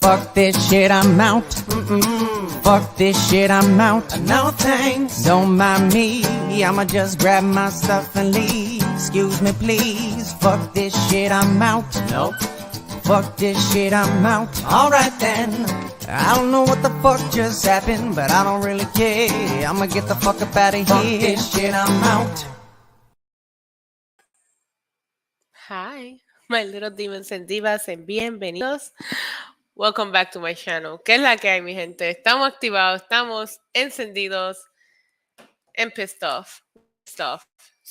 Fuck this shit, I'm out. Fuck this shit, I'm out. No thanks. Don't mind me, I'ma just grab my stuff and leave. Excuse me, please. Fuck this shit, I'm out. Nope. Fuck this shit, I'm out. Alright then. I don't know what the fuck just happened, but I don't really care. I'ma get the fuck up out of here. Fuck this shit, I'm out. Hi, my little demons and divas, and bienvenidos. Welcome back to my channel. ¿Qué es la que hay, mi gente? Estamos activados, estamos encendidos, and pissed off. It's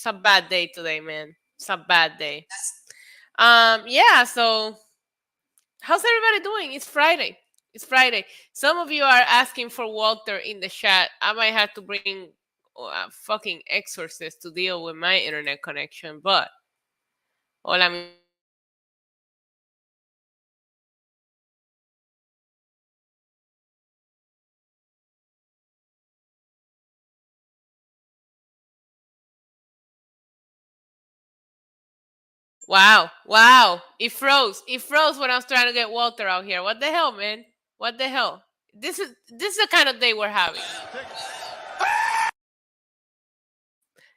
a bad day today, man. It's a bad day. Yeah, so how's everybody doing? It's Friday. It's Friday. Some of you are asking for Walter in the chat. I might have to bring a fucking exorcist to deal with my internet connection, but hola, mi. Wow. It froze when I was trying to get Walter out here. What the hell, man? What the hell? This is the kind of day we're having.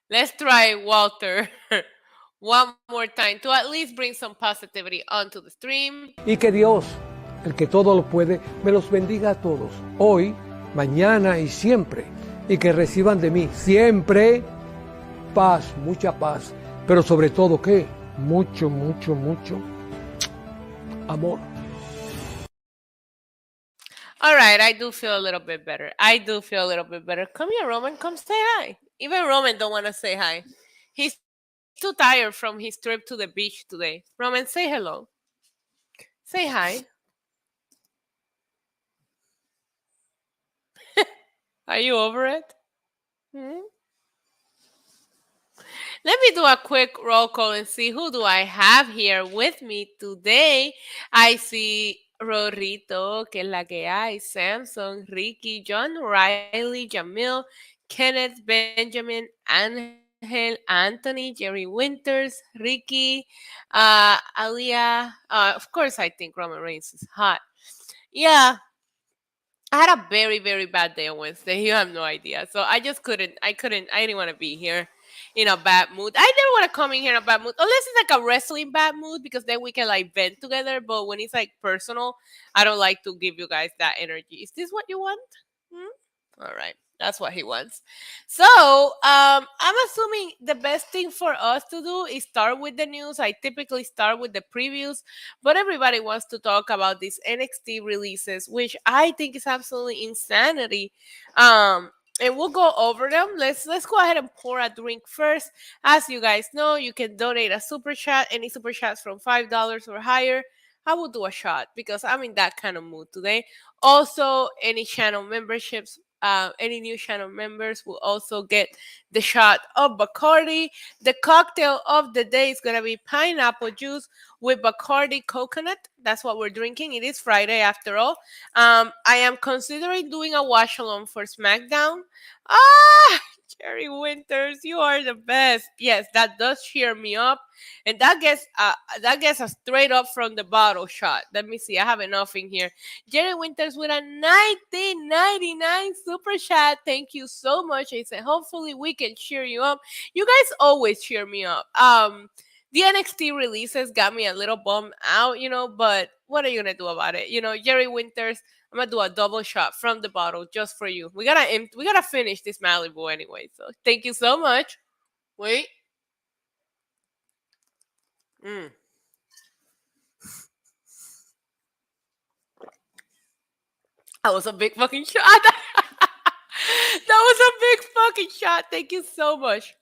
Let's try Walter one more time to at least bring some positivity onto the stream. Y que Dios, el que todo lo puede, me los bendiga a todos, hoy, mañana y siempre. Y que reciban de mí siempre paz, mucha paz. Pero sobre todo, ¿qué? Mucho amor. All right, I do feel a little bit better. Come here, Roman. Come say hi. Even Roman don't want to say hi. He's too tired from his trip to the beach today. Roman, say hello. Say hi. Are you over it? Let me do a quick roll call and see who do I have here with me today. I see Rorrito, que es la que hay, Samson, Ricky, John Riley, Jamil, Kenneth, Benjamin, Angel, Anthony, Jerry Winters, Ricky, Alia. Of course, I think Roman Reigns is hot. Yeah. I had a very, very bad day on Wednesday. You have no idea. So I just couldn't. I didn't want to be here in a bad mood. I never want to come in here in a bad mood. Unless it's like a wrestling bad mood, because then we can like vent together. But when it's like personal, I don't like to give you guys that energy. Is this what you want? All right. That's what he wants. So I'm assuming the best thing for us to do is start with the news. I typically start with the previews, but everybody wants to talk about these NXT releases, which I think is absolutely insanity. And we'll go over them. Let's go ahead and pour a drink first. As you guys know, you can donate a super chat. Any super chats from $5 or higher, I will do a shot because I'm in that kind of mood today. Also, any channel memberships. Any new channel members will also get the shot of Bacardi. The cocktail of the day is going to be pineapple juice with Bacardi coconut. That's what we're drinking. It is Friday after all. I am considering doing a wash along for Smackdown. Jerry Winters, you are the best. Yes, that does cheer me up. And that gets a straight up from the bottle shot. Let me see. I have enough in here. Jerry Winters with a 1999 super chat. Thank you so much. I said, hopefully we can cheer you up. You guys always cheer me up. The NXT releases got me a little bummed out, but what are you going to do about it? Jerry Winters, I'm going to do a double shot from the bottle just for you. We got to finish this Malibu anyway. So thank you so much. Wait. That was a big fucking shot. That was a big fucking shot. Thank you so much.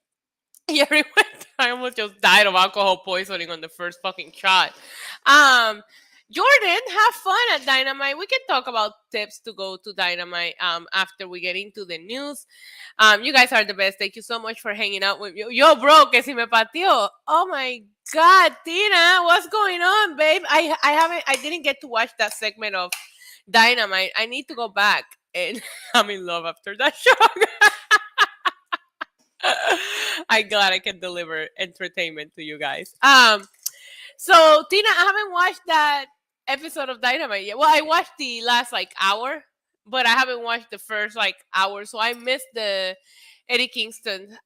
Jerry Winters, I almost just died of alcohol poisoning on the first fucking shot. Jordan, have fun at Dynamite. We can talk about tips to go to Dynamite after we get into the news. You guys are the best. Thank you so much for hanging out with me. Yo, bro, que si me pateó. Oh my God, Tina, what's going on, babe? I didn't get to watch that segment of Dynamite. I need to go back, and I'm in love after that show. I'm glad I can deliver entertainment to you guys. So Tina, I haven't watched that episode of Dynamite yet. Well, I watched the last like hour, but I haven't watched the first like hour, so I missed the Eddie Kingston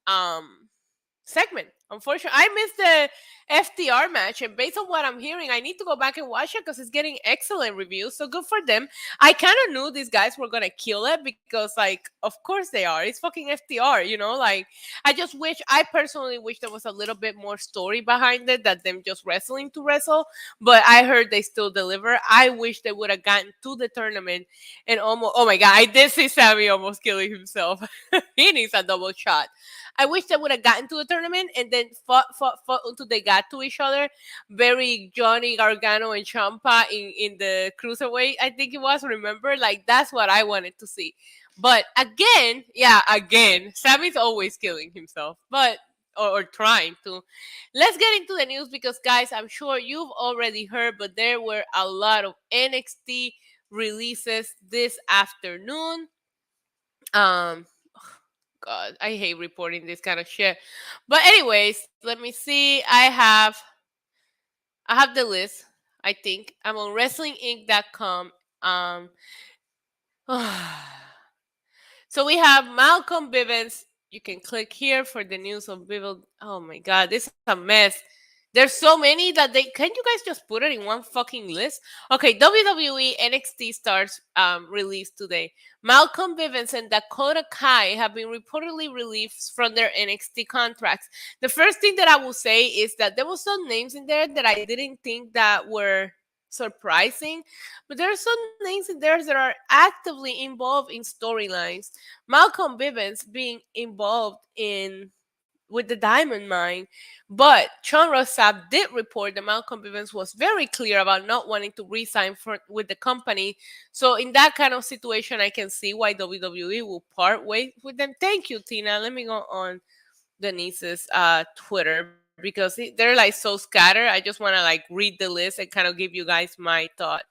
segment. Unfortunately, I missed the FTR match, and based on what I'm hearing, I need to go back and watch it because it's getting excellent reviews. So good for them. I kind of knew these guys were gonna kill it because, like, of course they are. It's fucking FTR, you know. Like, I personally wish there was a little bit more story behind it than them just wrestling to wrestle. But I heard they still deliver. I wish they would have gotten to the tournament and almost. Oh my god, I did see Sammy almost killing himself. He needs a double shot. I wish they would have gotten to the tournament and then fought until they got to each other. Very Johnny Gargano and Ciampa in the cruiserweight, I think it was. Remember, like that's what I wanted to see. But again, Sammy's always killing himself, but or trying to. Let's get into the news because, guys, I'm sure you've already heard, but there were a lot of NXT releases this afternoon. God, I hate reporting this kind of shit. But anyways, let me see. I have the list. I think I'm on WrestlingInc.com. So we have Malcolm Bivens. You can click here for the news of Bivens. Oh my God, this is a mess. There's so many that can you guys just put it in one fucking list? Okay, WWE NXT stars released today. Malcolm Bivens and Dakota Kai have been reportedly released from their NXT contracts. The first thing that I will say is that there was some names in there that I didn't think that were surprising, but there are some names in there that are actively involved in storylines. Malcolm Bivens being involved with the diamond mine. But Sean Ross Sapp did report that Malcolm Bivens was very clear about not wanting to re-sign with the company. So in that kind of situation, I can see why WWE will part ways with them. Thank you, Tina. Let me go on Denise's Twitter because they're like so scattered. I just want to like read the list and kind of give you guys my thought.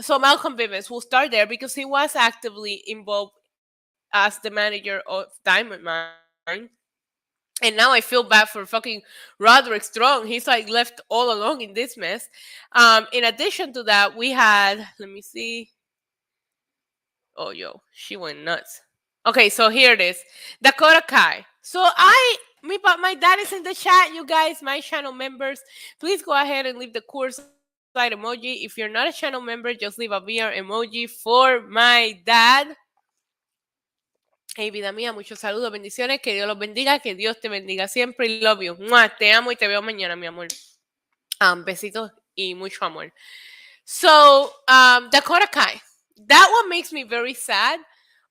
So Malcolm Bivens will start there because he was actively involved as the manager of Diamond Mine. And now I feel bad for fucking Roderick Strong. He's like left all alone in this mess. In addition to that, we had, let me see. Oh, she went nuts. Okay, so here it is. Dakota Kai. So my dad is in the chat, you guys, my channel members. Please go ahead and leave the course side emoji. If you're not a channel member, just leave a VR emoji for my dad. Hey, vida mía, muchos saludos, bendiciones, que Dios los bendiga, que Dios te bendiga siempre. Love you. ¡Mua! Te amo y te veo mañana, mi amor. Besitos y mucho amor. So, Dakota Kai. That one makes me very sad,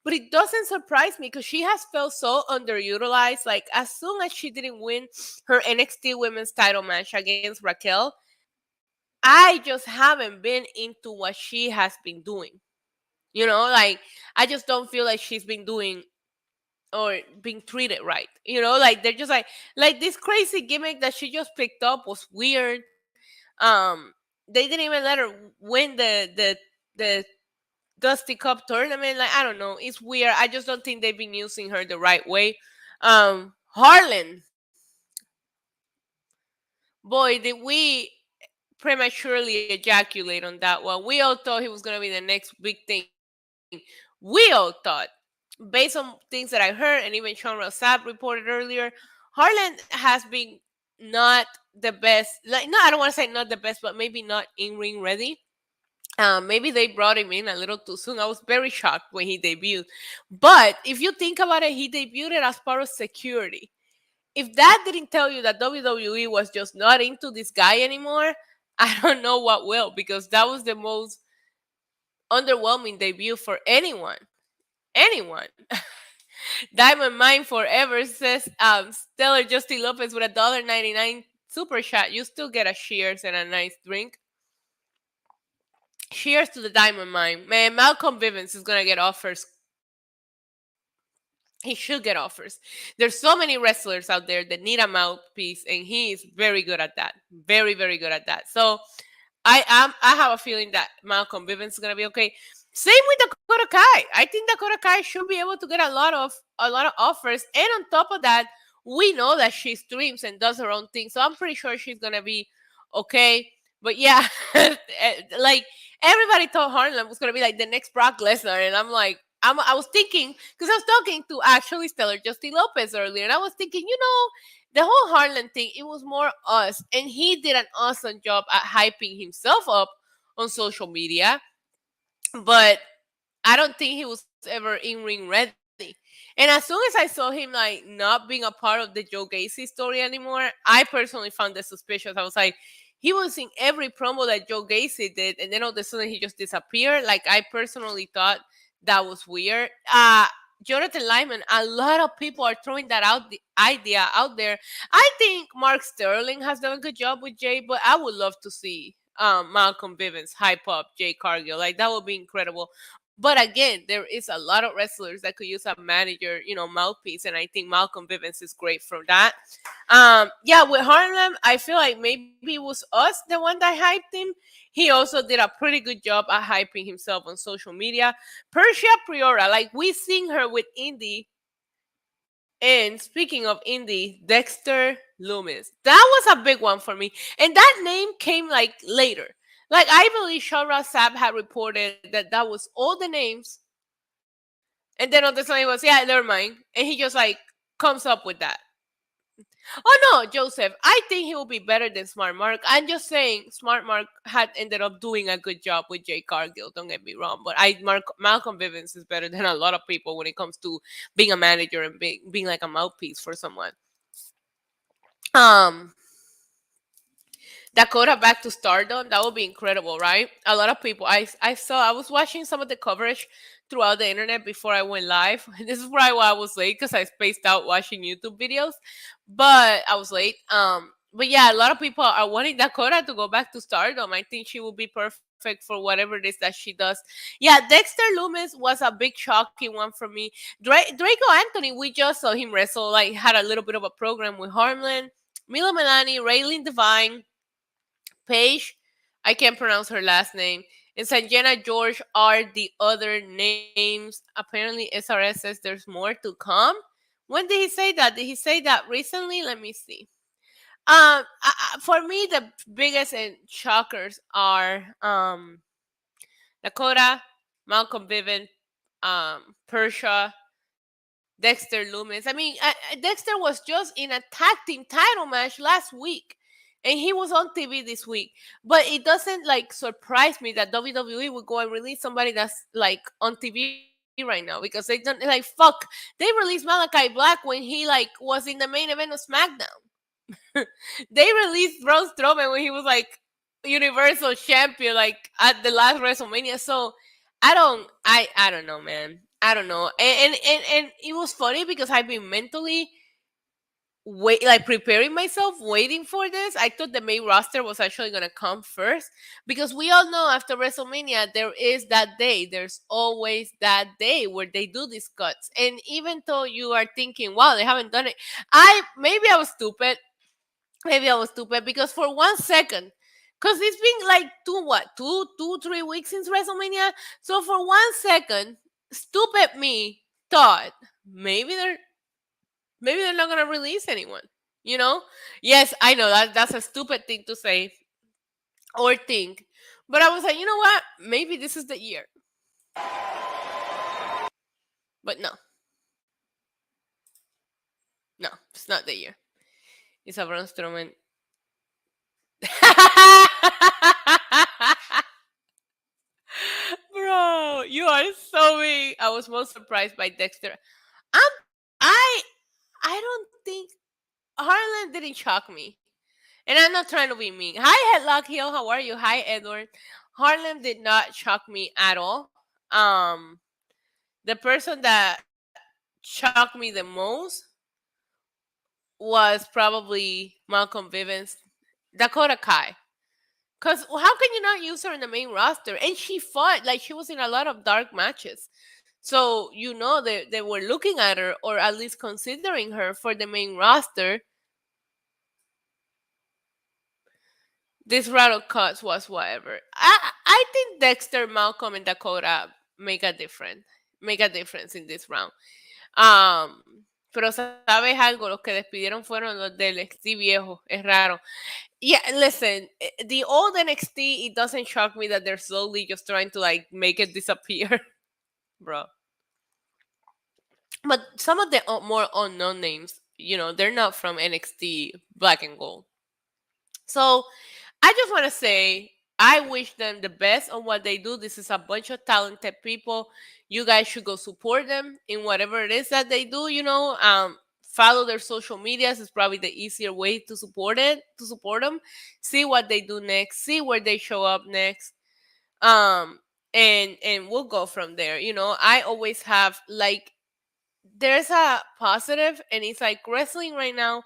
but it doesn't surprise me because she has felt so underutilized. Like, as soon as she didn't win her NXT Women's title match against Raquel, I just haven't been into what she has been doing. You know, like, I just don't feel like she's been doing or being treated right. You know, like they're just like this crazy gimmick that she just picked up was weird. They didn't even let her win the Dusty Cup tournament. Like, I don't know, it's weird. I just don't think they've been using her the right way. Harlan, boy, did we prematurely ejaculate on that one. We all thought he was gonna be the next big thing. We all thought, based on things that I heard, and even Sean Ross Sapp reported earlier, Harlan has been not the best. Like, no, I don't want to say not the best, but maybe not in-ring ready. Maybe they brought him in a little too soon. I was very shocked when he debuted. But if you think about it, he debuted as part of security. If that didn't tell you that WWE was just not into this guy anymore, I don't know what will, because that was the most underwhelming debut for anyone. Diamond Mine forever, says Stellar Justin Lopez with $1.99 super chat. You still get a cheers and a nice drink. Cheers to the Diamond Mine. Man, Malcolm Bivens is gonna get offers. He should get offers. There's so many wrestlers out there that need a mouthpiece, and he is very good at that. Very, very good at that. So I have a feeling that Malcolm Bivens is gonna be okay. Same with Dakota Kai. I think Dakota Kai should be able to get a lot of offers. And on top of that, we know that she streams and does her own thing. So I'm pretty sure she's gonna be okay. But yeah, like everybody thought Harlem was gonna be like the next Brock Lesnar, and I'm like, I was thinking because I was talking to actually Stellar Justin Lopez earlier, and I was thinking, the whole Harlem thing, it was more us, and he did an awesome job at hyping himself up on social media, but I don't think he was ever in ring ready. And as soon as I saw him like not being a part of the Joe Gacy story anymore, I personally found that suspicious. I was like, he was in every promo that Joe Gacy did, and then all of a sudden he just disappeared. Like I personally thought that was weird. Jonathan Lyman, a lot of people are throwing that out the idea out there. I think Mark Sterling has done a good job with Jay, but I would love to see Malcolm Bivens hype up Jay Cargill. Like that would be incredible. But again, there is a lot of wrestlers that could use a manager, mouthpiece, and I think Malcolm Bivens is great from that. Yeah, with Harlem, I feel like maybe it was us, the one that hyped him. He also did a pretty good job at hyping himself on social media. Persia Priora, like we seen her with Indy. And speaking of Indy, Dexter Loomis. That was a big one for me. And that name came like later. Like I believe Sean Ross Sapp had reported that that was all the names. And then on the side he was, yeah, never mind. And he just like comes up with that. Oh no, Joseph, I think he will be better than Smart Mark. I'm just saying Smart Mark had ended up doing a good job with Jay Cargill, don't get me wrong. But Malcolm Bivens is better than a lot of people when it comes to being a manager and being like a mouthpiece for someone. Dakota back to Stardom, that would be incredible, right? A lot of people, I was watching some of the coverage throughout the internet before I went live. This is probably why I was late, because I spaced out watching YouTube videos, but I was late. But yeah, a lot of people are wanting Dakota to go back to Stardom. I think she will be perfect for whatever it is that she does. Yeah, Dexter Loomis was a big shocking one for me. Draco Anthony, we just saw him wrestle, like had a little bit of a program with Harmland. Mila Milani, Raylene Devine, Paige, I can't pronounce her last name, and Sanjana George are the other names. Apparently, SRS says there's more to come. When did he say that? Did he say that recently? Let me see. For me, the biggest and shockers are Dakota, Malcolm Bivens, Persia, Dexter Loomis. I mean, Dexter was just in a tag team title match last week, and he was on TV this week. But it doesn't like surprise me that WWE would go and release somebody that's like on TV right now, because they don't like fuck. They released Malachi Black when he like was in the main event of SmackDown. They released Braun Strowman when he was like Universal Champion, like at the last WrestleMania. So I don't know, man. I don't know. And it was funny because I've been mentally preparing myself, waiting for this. I thought the main roster was actually gonna come first, because we all know after WrestleMania there is that day. There's always that day where they do these cuts. And even though you are thinking, wow, they haven't done it, maybe I was stupid. Maybe I was stupid because for 1 second, because it's been like 3 weeks since WrestleMania. So for 1 second, stupid me thought maybe they're not gonna release anyone. Yes, I know that's a stupid thing to say or think, but I was like, you know what? Maybe this is the year. But no, it's not the year. It's a Braun Strowman. Bro, you are so mean. I was most surprised by Dexter. I don't think Harlan didn't shock me. And I'm not trying to be mean. Hi, Headlock Hill. How are you? Hi, Edward. Harlem did not shock me at all. The person that shocked me the most was probably Malcolm Bivens, Dakota Kai. Because how can you not use her in the main roster? And she fought, like she was in a lot of dark matches. So, they were looking at her, or at least considering her for the main roster. This round of cuts was whatever. I think Dexter, Malcolm, and Dakota make a difference in this round. Pero sabes algo, los que despidieron fueron los del NXT viejo. Es raro. Yeah, listen, the old NXT, it doesn't shock me that they're slowly just trying to like make it disappear, bro. But some of the more unknown names, they're not from NXT Black and Gold. So I just want to say I wish them the best on what they do. This is a bunch of talented people. You guys should go support them in whatever it is that they do. Follow their social medias is probably the easier way to support them. See what they do next. See where they show up next. Um, and we'll go from there. I always have like there's a positive, and it's like wrestling right now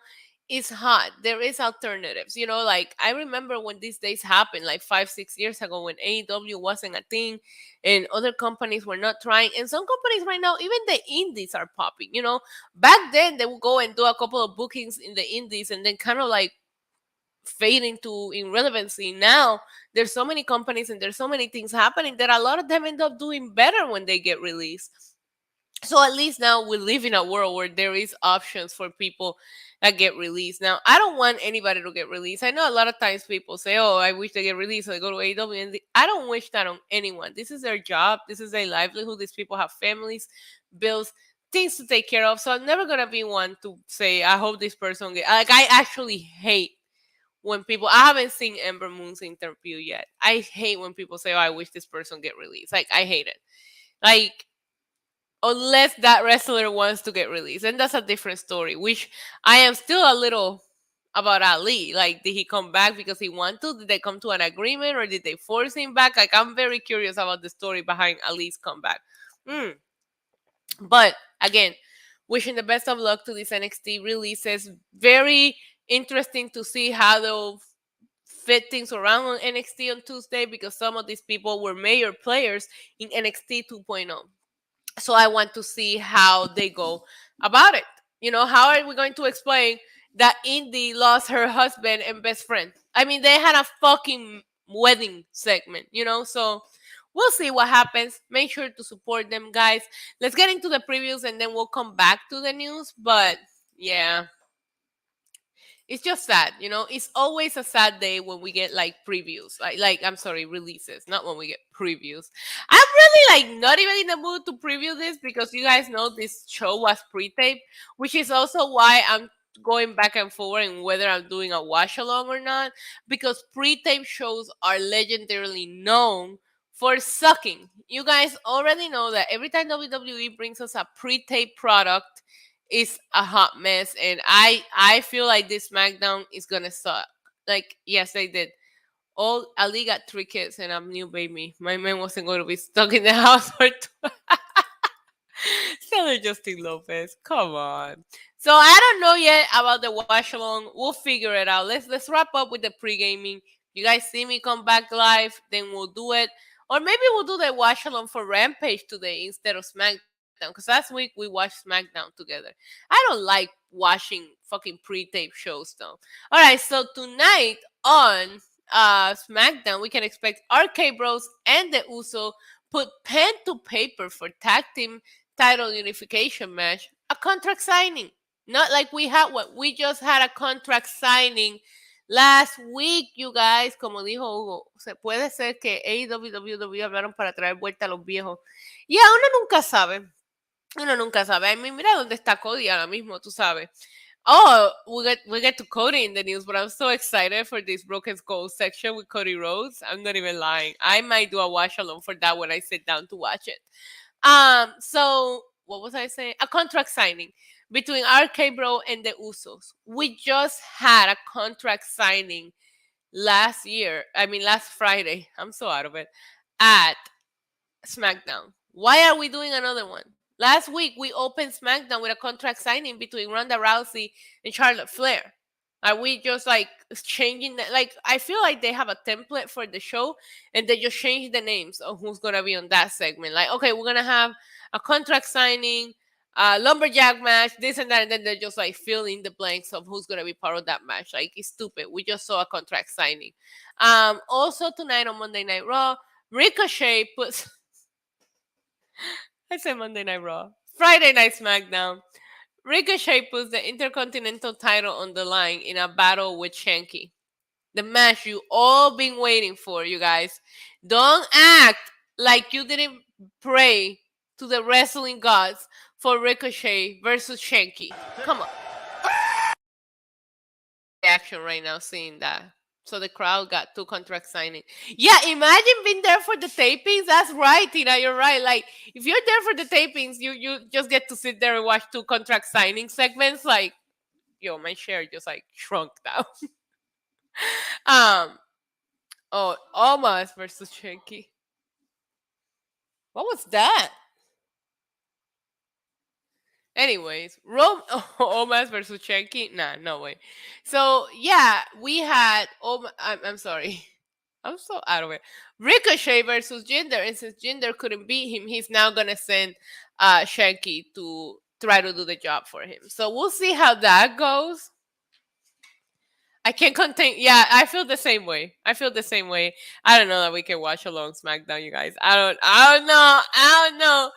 is hot. There is alternatives, like I remember when these days happened like 5-6 years ago when AEW wasn't a thing and other companies were not trying, and some companies right now, even the indies are popping. Back then they would go and do a couple of bookings in the indies and then kind of like fade into irrelevancy. Now there's so many companies and there's so many things happening that a lot of them end up doing better when they get released. So at least now we live in a world where there is options for people that get released. Now I don't want anybody to get released. I know a lot of times people say, "Oh, I wish they get released so they go to AEW," and I don't wish that on anyone. This is their job. This is their livelihood. These people have families, bills, things to take care of. So I'm never gonna be one to say, "I hope this person get." Like I actually hate when people. I haven't seen Ember Moon's interview yet. I hate when people say, "Oh, I wish this person get released." Like I hate it. Like unless that wrestler wants to get released, and that's a different story, which I am still a little about Ali. Like, did he come back because he wanted to? Did they come to an agreement, or did they force him back? Like, I'm very curious about the story behind Ali's comeback. mm. But again, wishing the best of luck to these NXT releases. Very interesting to see how they'll fit things around on NXT on Tuesday, because some of these people were major players in NXT 2.0. So I want to see how they go about it. How are we going to explain that Indy lost her husband and best friend? I mean, they had a fucking wedding segment, So we'll see what happens. Make sure to support them, guys. Let's get into the previews and then we'll come back to the news. But yeah, it's just sad, It's always a sad day when we get like previews, like I'm sorry, releases, not when we get previews. I'm really like not even in the mood to preview this because you guys know this show was pre-taped, which is also why I'm going back and forth and whether I'm doing a watch along or not, because pre-tape shows are legendarily known for sucking. You guys already know that every time WWE brings us a pre-tape product, is a hot mess, and I feel like this SmackDown is gonna suck. Like, yes, they did. All Ali got 3 kids and a new baby. My man wasn't going to be stuck in the house for two. Stellar Justin Lopez, come on. So I don't know yet about the watch along. We'll figure it out. Let's wrap up with the pre-gaming. You guys see me come back live, then we'll do it. Or maybe we'll do the watch along for Rampage today instead of SmackDown. Because last week we watched SmackDown together. I don't like watching fucking pre-tape shows though. All right, so tonight on SmackDown, we can expect RK Bros and the Uso put pen to paper for tag team title unification match, a contract signing. Not like we had what we just had a contract signing last week, you guys. Como dijo Hugo, se puede ser que AEW y WWE hablaron para traer vuelta a los viejos. Ya, uno nunca sabe. Uno nunca sabe. I mean, mira dónde está Cody ahora mismo, tú sabes. Oh, we get to Cody in the news, but I'm so excited for this Broken Skull section with Cody Rhodes. I'm not even lying. I might do a watch along for that when I sit down to watch it. So what was I saying? A contract signing between RK Bro and the Usos. We just had a contract signing last Friday. I'm so out of it. At SmackDown. Why are we doing another one? Last week we opened SmackDown with a contract signing between Ronda Rousey and Charlotte Flair. Are we just like changing that? Like, I feel like they have a template for the show and they just change the names of who's gonna be on that segment. Like, okay, we're gonna have a contract signing, a lumberjack match, this and that, and then they're just like filling the blanks of who's gonna be part of that match. Like, it's stupid. We just saw a contract signing. Also tonight on Monday Night Raw, Ricochet puts I said Monday Night Raw. Friday Night SmackDown. Ricochet puts the Intercontinental title on the line in a battle with Shanky. The match you all been waiting for, you guys. Don't act like you didn't pray to the wrestling gods for Ricochet versus Shanky. Come on. Reaction right now seeing that. So the crowd got 2 contracts signing. Yeah, imagine being there for the tapings. That's right, Tina. You're right. Like, if you're there for the tapings, you just get to sit there and watch 2 contract signing segments. Like, yo, my share just like shrunk down. Oh, Almas versus Shanky. What was that? Anyways, Almas versus Shanky? Nah, no way. So yeah, we had I'm sorry. I'm so out of it. Ricochet versus Jinder, and since Jinder couldn't beat him, he's now gonna send Shanky to try to do the job for him. So we'll see how that goes. I can't contain. Yeah, I feel the same way. I don't know that we can watch along SmackDown, you guys. I don't know.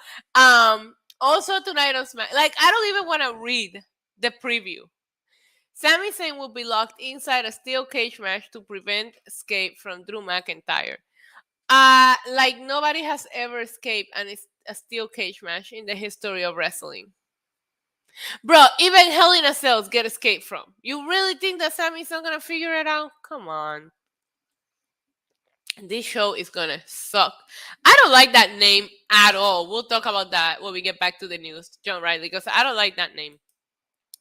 Also tonight on Smack, like I don't even want to read the preview. Sami Zayn will be locked inside a steel cage match to prevent escape from Drew McIntyre. Like nobody has ever escaped a steel cage match in the history of wrestling. Bro, even Hell in a Cells get escaped from. You really think that Sammy's not gonna figure it out? Come on. This show is gonna suck. I don't like that name at all. We'll talk about that when we get back to the news, John Riley, because I don't like that name.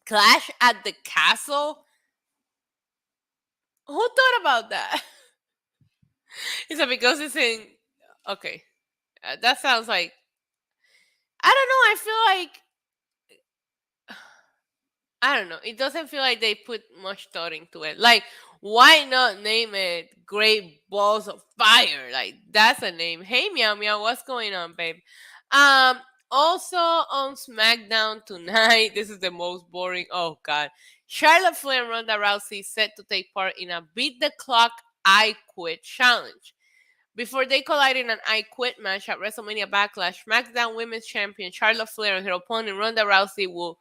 Clash at the Castle? Who thought about that? Is it because it's in... Okay. That sounds like... I don't know. I feel like... I don't know. It doesn't feel like they put much thought into it. Like, why not name it Great Balls of Fire? Like, that's a name. Hey, Meow Meow, what's going on, babe? Also on SmackDown tonight, this is the most boring. Oh, God. Charlotte Flair and Ronda Rousey set to take part in a Beat the Clock I Quit challenge. Before they collide in an I Quit match at WrestleMania Backlash, SmackDown Women's Champion Charlotte Flair and her opponent Ronda Rousey will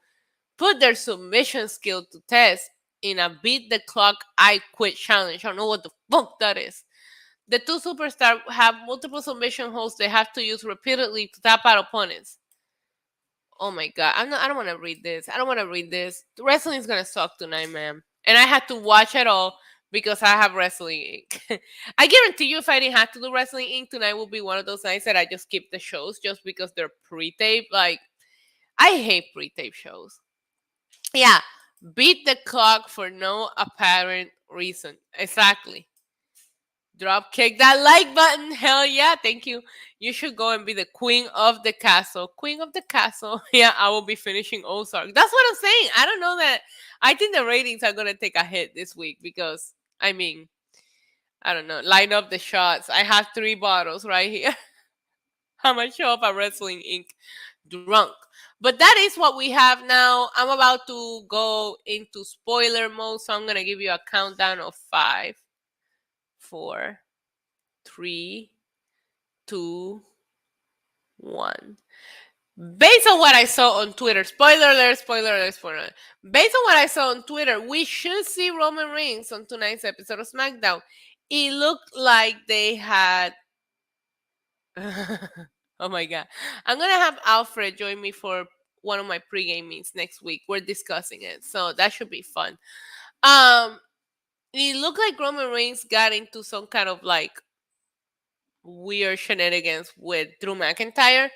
put their submission skill to test in a Beat the Clock I Quit challenge. I don't know what the fuck that is. The two superstars have multiple submission holds they have to use repeatedly to tap out opponents. Oh my god, I don't want to read this. The wrestling is gonna suck tonight, man. And I had to watch it all because I have Wrestling Inc. I guarantee you, if I didn't have to do Wrestling Inc. tonight, would be one of those nights that I just skip the shows just because they're pre-tape. Like, I hate pre-tape shows. Yeah, beat the clock for no apparent reason. Exactly. Drop kick that like button. Hell yeah, thank you. You should go and be the queen of the castle. Queen of the castle. Yeah, I will be finishing Ozark. That's what I'm saying. I don't know that. I think the ratings are going to take a hit this week because, I mean, I don't know. Line up the shots. I have 3 bottles right here. I might show up at Wrestling Inc. drunk. But that is what we have now. I'm about to go into spoiler mode, so I'm going to give you a countdown of 5, 4, 3, 2, 1. Based on what I saw on Twitter, spoiler alert. Based on what I saw on Twitter, we should see Roman Reigns on tonight's episode of SmackDown. It looked like they had... Oh my god. I'm going to have Alfred join me for one of my pre-gamings next week. We're discussing it, so that should be fun. It looked like Roman Reigns got into some kind of like weird shenanigans with Drew McIntyre.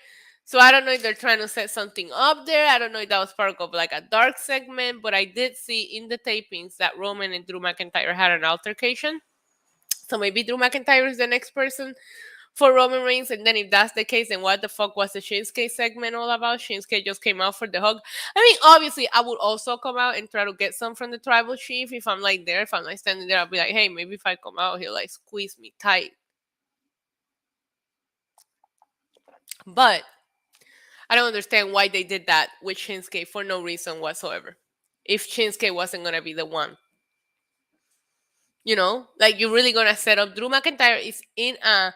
So I don't know if they're trying to set something up there. I don't know if that was part of like a dark segment, but I did see in the tapings that Roman and Drew McIntyre had an altercation. So maybe Drew McIntyre is the next person for Roman Reigns, and then if that's the case, then what the fuck was the Shinsuke segment all about? Shinsuke just came out for the hug. I mean, obviously, I would also come out and try to get some from the tribal chief if I'm like there. If I'm like standing there, I'll be like, hey, maybe if I come out, he'll like squeeze me tight. But I don't understand why they did that with Shinsuke for no reason whatsoever. If Shinsuke wasn't going to be the one. You know, like you're really going to set up. Drew McIntyre is in a...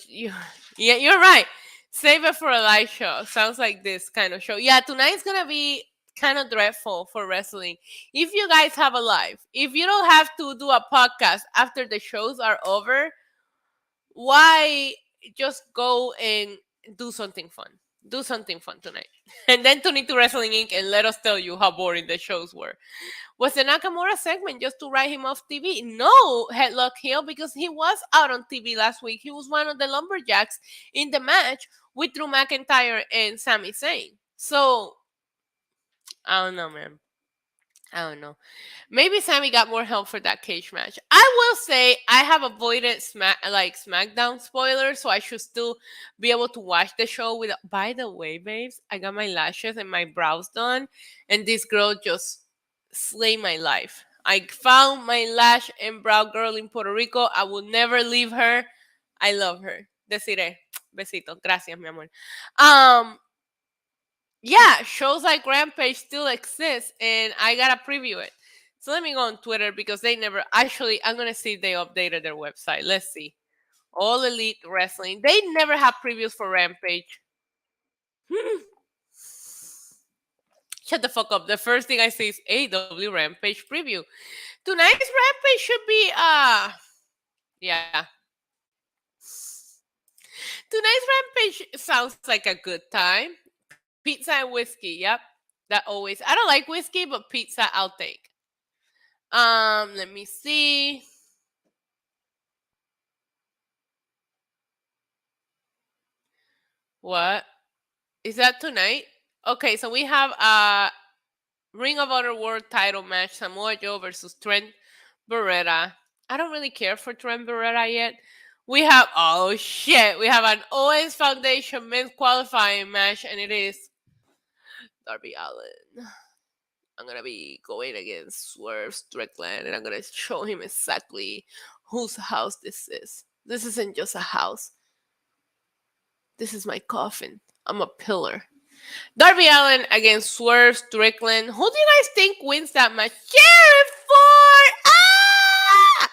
Yeah, you're right. Save it for a live show. Sounds like this kind of show. Yeah, tonight's gonna be kind of dreadful for wrestling. If you guys have a life, if you don't have to do a podcast after the shows are over, why just go and do something fun? Do something fun tonight. And then tune into Wrestling Inc. and let us tell you how boring the shows were. Was the Nakamura segment just to write him off TV? No, Headlock Hill, because he was out on TV last week. He was one of the lumberjacks in the match with Drew McIntyre and Sami Zayn. So, I don't know, man. I don't know. Maybe Sammy got more help for that cage match. I will say I have avoided Smackdown spoilers, so I should still be able to watch the show with. By the way, babes, I got my lashes and my brows done, and this girl just slayed my life. I found my lash and brow girl in Puerto Rico. I will never leave her. I love her. Deciré. Besito. Gracias, mi amor. Yeah, shows like Rampage still exist, and I gotta preview it. So let me go on Twitter because they never actually. I'm gonna see if they updated their website. Let's see. All Elite Wrestling. They never have previews for Rampage. Shut the fuck up. The first thing I see is AEW Rampage preview. Tonight's Rampage should be yeah. Tonight's Rampage sounds like a good time. Pizza and whiskey, yep. That always. I don't like whiskey, but pizza I'll take. Let me see. What? Is that tonight? Okay, so we have a Ring of Honor World title match, Samoa Joe versus Trent Beretta. I don't really care for Trent Beretta yet. We have, oh shit, we have an Owens Foundation men's qualifying match, and it is Darby Allin. I'm going to be going against Swerve Strickland, and I'm going to show him exactly whose house this is. This isn't just a house. This is my coffin. I'm a pillar. Darby Allin against Swerve Strickland. Who do you guys think wins that match? Jared Ford! Ah!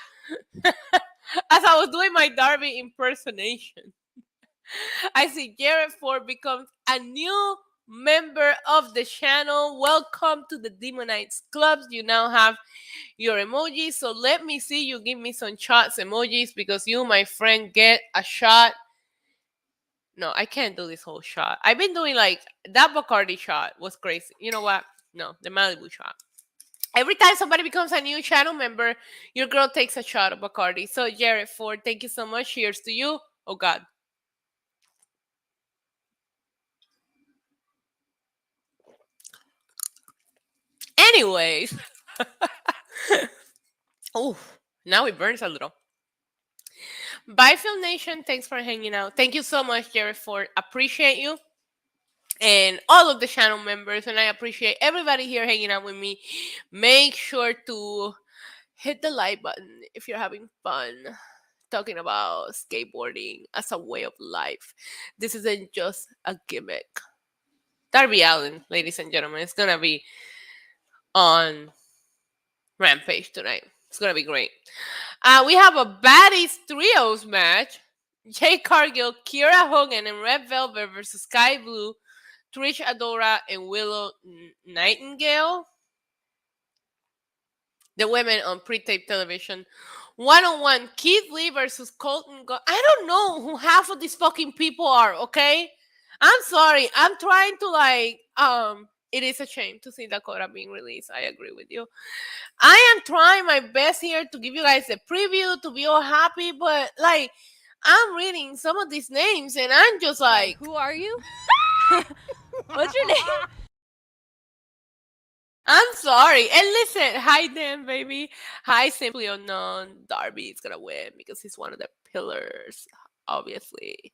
As I was doing my Darby impersonation, I see Jared Ford becomes a new member of the channel. Welcome to the Demonites Clubs. You now have your emojis. So let me see you give me some shots emojis because you, my friend, get a shot. No, I can't do this whole shot. I've been doing like that Bacardi shot was crazy. You know what? No, the Malibu shot. Every time somebody becomes a new channel member, your girl takes a shot of Bacardi. So Jared Ford, thank you so much. Cheers to you. Oh God. Anyways. Oh, now it burns a little. Bye, Film Nation. Thanks for hanging out. Thank you so much, Jared Ford. Appreciate you. And all of the channel members. And I appreciate everybody here hanging out with me. Make sure to hit the like button if you're having fun talking about skateboarding as a way of life. This isn't just a gimmick. Darby Allin, ladies and gentlemen, is going to be on Rampage tonight. It's going to be great. We have a Baddies Trios match. Jay Cargill, Kiera Hogan, and Red Velvet versus Sky Blue, Trish Adora, and Willow Nightingale. The women on pre-tape television. One-on-one, Keith Lee versus Colton. I don't know who half of these fucking people are, okay? I'm sorry. I'm trying to it is a shame to see Dakota being released. I agree with you. I am trying my best here to give you guys a preview to be all happy, but like I'm reading some of these names and I'm just like, who are you? What's your name? I'm sorry. And listen, hi Dan, baby. Hi Simply Unknown. Darby is gonna win because he's one of the pillars, obviously.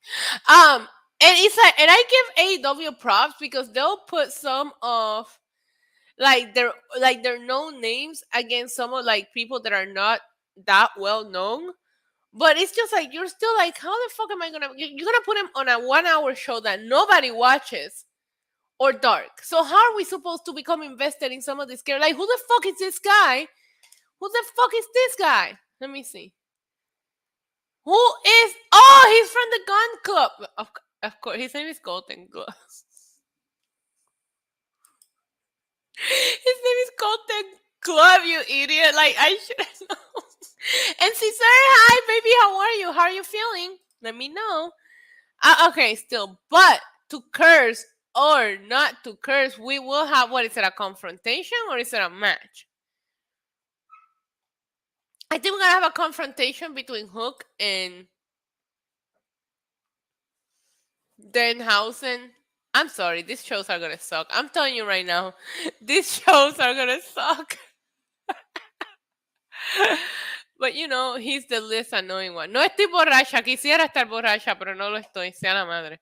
And it's like, and I give AEW props because they'll put some of their known names against some of like people that are not that well known. But it's just like you're still like, how the fuck am I gonna? You're gonna put him on a 1 hour show that nobody watches, or dark. So how are we supposed to become invested in some of this character? Like, who the fuck is this guy? Who the fuck is this guy? Let me see. Who is? Oh, he's from the Gun Club. Of course, his name is Golden Gloves. club, you idiot. Like, I should have known. And Cesar, hi, baby. How are you? How are you feeling? Let me know. Okay, still. But to curse or not to curse, we will have, what is it, a confrontation or is it a match? I think we're going to have a confrontation between Hook and Denhausen. I'm sorry, these shows are going to suck. I'm telling you right now, these shows are going to suck. But you know, he's the least annoying one. No estoy borracha, quisiera estar borracha, pero no lo estoy, sea la madre.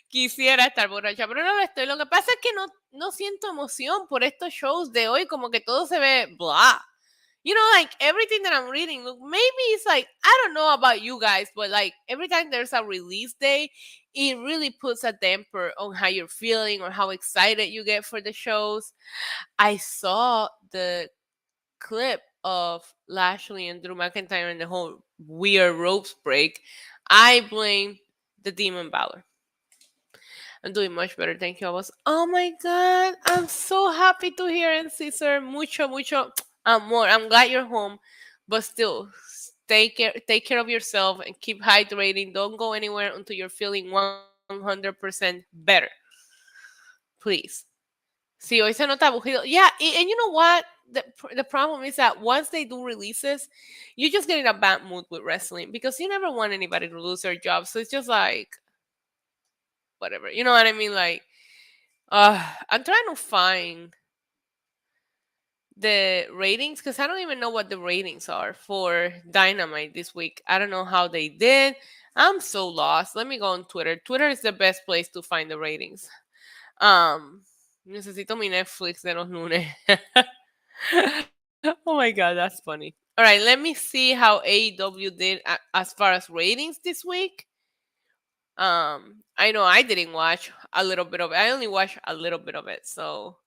Quisiera estar borracha, pero no lo estoy. Lo que pasa es que no siento emoción por estos shows de hoy, como que todo se ve blah. You know, like everything that I'm reading, look, maybe it's like, I don't know about you guys, but like every time there's a release day, it really puts a damper on how you're feeling or how excited you get for the shows. I saw the clip of Lashley and Drew McIntyre and the whole weird ropes break. I blame the Demon Balor. I'm doing much better, thank you. I was, oh my god, I'm so happy to hear it, Cesar. Mucho amor. I'm glad you're home, but still, take care of yourself and keep hydrating. Don't go anywhere until you're feeling 100% better. Please. Sí, hoy se nota aburrido. Yeah, and you know what? The problem is that once they do releases, you just get in a bad mood with wrestling because you never want anybody to lose their job. So it's just like, whatever. You know what I mean? Like, I'm trying to find the ratings because I don't even know what the ratings are for Dynamite this week. I don't know how they did. I'm so lost. Let me go on Twitter. Twitter is the best place to find the ratings. Necesito mi Netflix de los lunes. Oh my god, that's funny. All right, let me see how AEW did as far as ratings this week. I know I didn't watch a little bit of it. I only watched a little bit of it. So,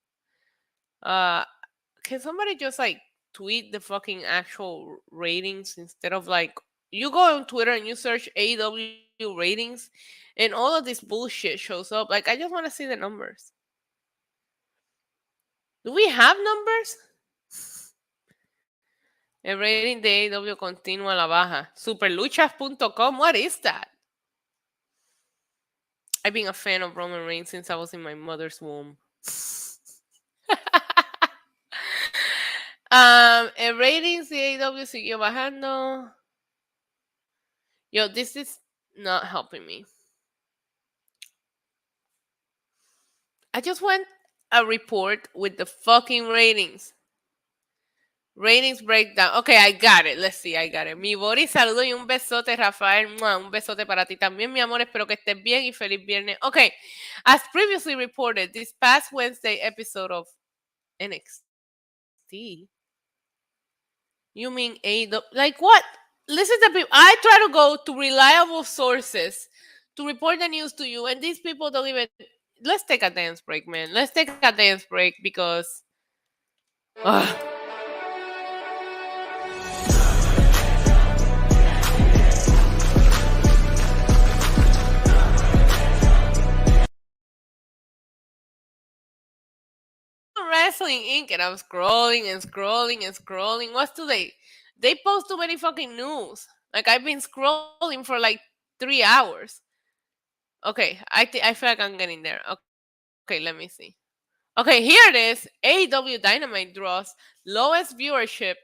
can somebody just like tweet the fucking actual ratings instead of like you go on Twitter and you search AEW ratings and all of this bullshit shows up. Like, I just want to see the numbers. Do we have numbers? El rating de AEW continua a la baja. Superluchas.com, what is that? I've been a fan of Roman Reigns since I was in my mother's womb. El ratings de AEW siguió bajando. Yo, this is not helping me. I just want a report with the fucking ratings. Ratings breakdown. Okay, I got it. Let's see, I got it. Mi Boris, saludo y un besote, Rafael. Un besote para ti también, mi amor. Espero que estés bien y feliz viernes. Okay, as previously reported, this past Wednesday episode of NXT. You mean AEW? Like what? Listen to people. I try to go to reliable sources to report the news to you, and these people don't even. Let's take a dance break, man. Let's take a dance break because. Wrestling Inc. and I'm scrolling and scrolling and scrolling. What's today? They post too many fucking news. Like I've been scrolling for like 3 hours. Okay, I feel like I'm getting there. Okay, let me see. Okay, here it is. AEW Dynamite draws lowest viewership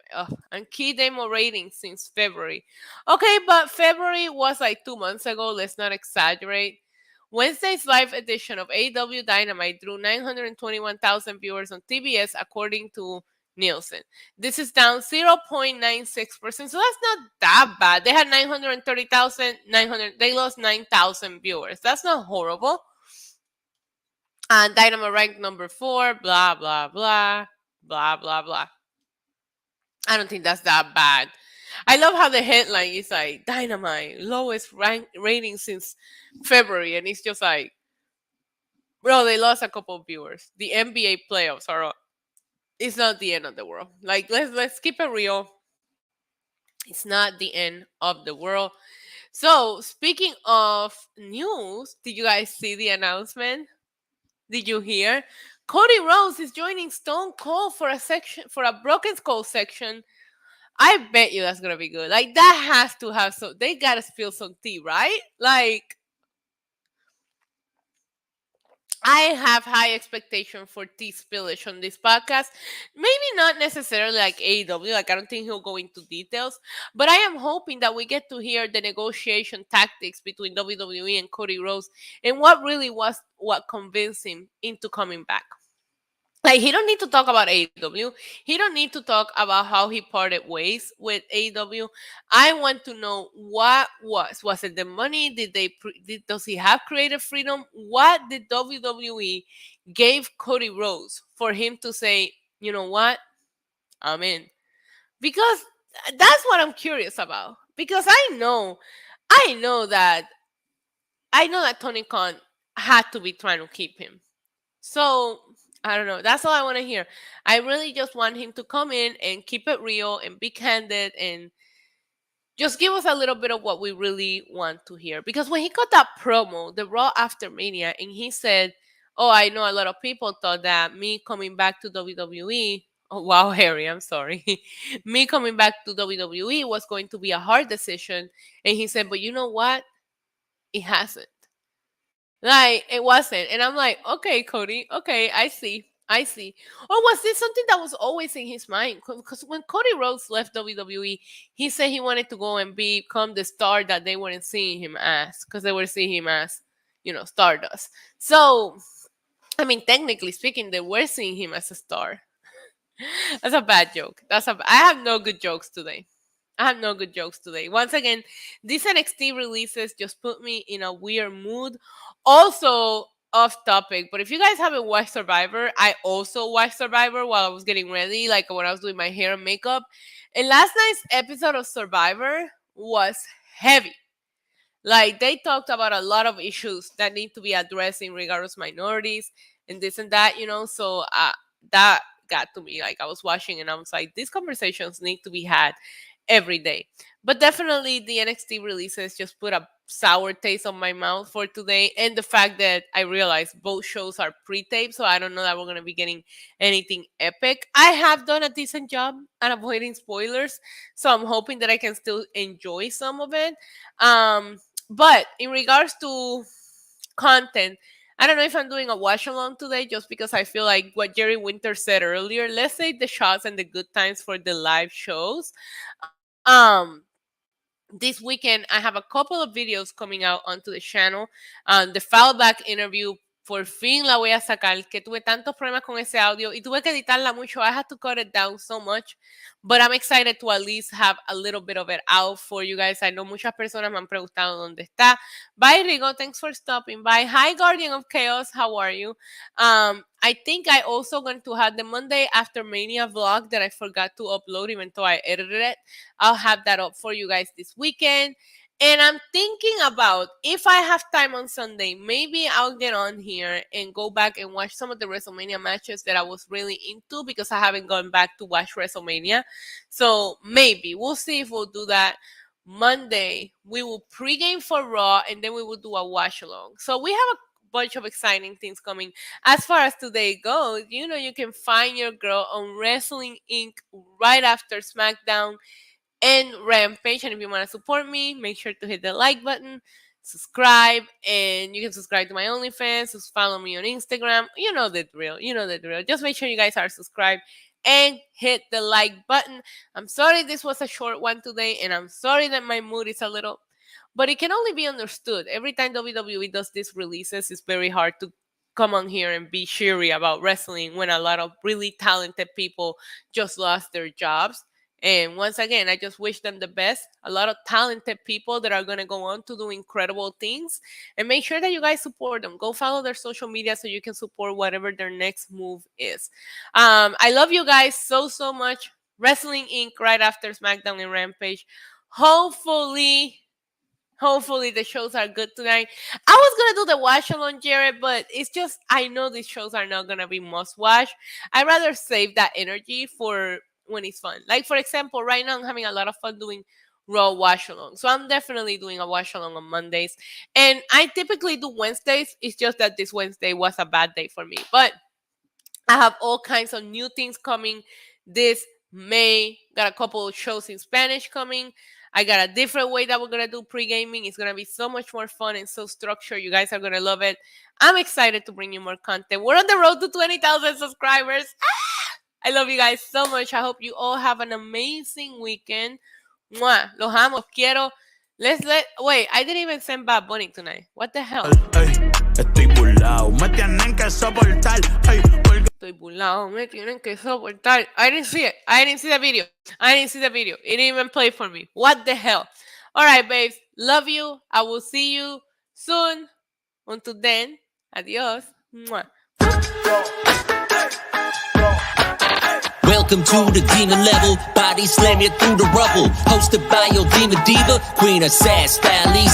and key demo ratings since February. Okay, but February was like 2 months ago. Let's not exaggerate. Wednesday's live edition of AEW Dynamite drew 921,000 viewers on TBS, according to Nielsen. This is down 0.96%, so that's not that bad. They had 930,000, they lost 9,000 viewers. That's not horrible. And Dynamite ranked number 4, blah, blah, blah, blah, blah, blah. I don't think that's that bad. I love how the headline is like, Dynamite, lowest rating since February. And it's just like, bro, they lost a couple of viewers. The NBA playoffs are up. It's not the end of the world. Like, let's keep it real. It's not the end of the world. So, speaking of news, did you guys see the announcement? Did you hear? Cody Rhodes is joining Stone Cold for a Broken Skull section. I bet you that's gonna be good. Like, that has to have some. They gotta spill some tea, right? Like, I have high expectation for tea spillage on this podcast. Maybe not necessarily like AEW. Like, I don't think he'll go into details, but I am hoping that we get to hear the negotiation tactics between WWE and Cody Rhodes and what really was what convinced him into coming back. Like, he don't need to talk about AEW. He don't need to talk about how he parted ways with AEW. I want to know what was it the money? Does he have creative freedom? What did WWE gave Cody Rhodes for him to say, you know what, I'm in? Because that's what I'm curious about. Because I know that Tony Khan had to be trying to keep him. So I don't know. That's all I want to hear. I really just want him to come in and keep it real and be candid and just give us a little bit of what we really want to hear. Because when he got that promo, the Raw after Mania, and he said, "Oh, I know a lot of people thought that me coming back to WWE." Oh, wow, Harry, I'm sorry. Me coming back to WWE was going to be a hard decision. And he said, "But you know what? It hasn't." Like, it wasn't. And I'm like, okay, Cody, okay, I see. Or was this something that was always in his mind? Because when Cody Rhodes left WWE, he said he wanted to go and become the star that they weren't seeing him as, because they were seeing him as, Stardust. So, I mean, technically speaking, they were seeing him as a star. That's a bad joke. I have no good jokes today. Once again, these NXT releases just put me in a weird mood. Also, off topic, but if you guys haven't watched Survivor, I also watched Survivor while I was getting ready, like when I was doing my hair and makeup. And last night's episode of Survivor was heavy. Like, they talked about a lot of issues that need to be addressed in regards to minorities and this and that, So that got to me. Like, I was watching and I was like, these conversations need to be had every day. But definitely the NXT releases just put a sour taste on my mouth for today. And the fact that I realized both shows are pre-taped, so I don't know that we're going to be getting anything epic. I have done a decent job at avoiding spoilers, so I'm hoping that I can still enjoy some of it. But in regards to content, I don't know if I'm doing a watch along today, just because I feel like what Jerry Winter said earlier, let's save the shots and the good times for the live shows. This weekend I have a couple of videos coming out onto the channel. The Fallback interview, por fin la voy a sacar, que tuve tantos problemas con ese audio y tuve que editarla mucho. I had to cut it down so much, but I'm excited to at least have a little bit of it out for you guys. I know muchas personas me han preguntado dónde está. Bye, Rigo. Thanks for stopping by. Hi, Guardian of Chaos. How are you? I think I also going to have the Monday after Mania vlog that I forgot to upload, even though I edited it. I'll have that up for you guys this weekend. And I'm thinking about, if I have time on Sunday, maybe I'll get on here and go back and watch some of the WrestleMania matches that I was really into, because I haven't gone back to watch WrestleMania. So maybe we'll see if we'll do that. Monday, we will pregame for Raw, and then we will do a watch along. So we have a bunch of exciting things coming. As far as today goes, you can find your girl on Wrestling Inc. right after Smackdown and Rampage. And if you want to support me, make sure to hit the like button, subscribe, and you can subscribe to my OnlyFans, just follow me on Instagram. You know the drill. Just make sure you guys are subscribed and hit the like button. I'm sorry this was a short one today, and I'm sorry that my mood is a little, but it can only be understood. Every time WWE does these releases, it's very hard to come on here and be cheery about wrestling when a lot of really talented people just lost their jobs. And once again, I just wish them the best. A lot of talented people that are going to go on to do incredible things. And make sure that you guys support them. Go follow their social media so you can support whatever their next move is. I love you guys so, so much. Wrestling Inc. right after Smackdown and Rampage. Hopefully the shows are good tonight. I was going to do the watch along, Jared, but it's just, I know these shows are not going to be must watch. I'd rather save that energy for when it's fun. Like, for example, right now I'm having a lot of fun doing Raw watch along. So I'm definitely doing a watch along on Mondays. And I typically do Wednesdays. It's just that this Wednesday was a bad day for me. But I have all kinds of new things coming this May. Got a couple of shows in Spanish coming. I got a different way that we're going to do pre-gaming. It's going to be so much more fun and so structured. You guys are going to love it. I'm excited to bring you more content. We're on the road to 20,000 subscribers. I love you guys so much. I hope you all have an amazing weekend. Mwah. Los amo, los quiero. Wait, I didn't even send Bad Bunny tonight. What the hell? Estoy burlao, me tienen que soportar. Estoy burlado, me tienen que soportar. I didn't see it. I didn't see the video. It didn't even play for me. What the hell? All right, babes. Love you. I will see you soon. Until then, adios. Mwah. Welcome to the demon level, body slam you through the rubble. Hosted by your demon diva, Queen of Sad Style Lisa.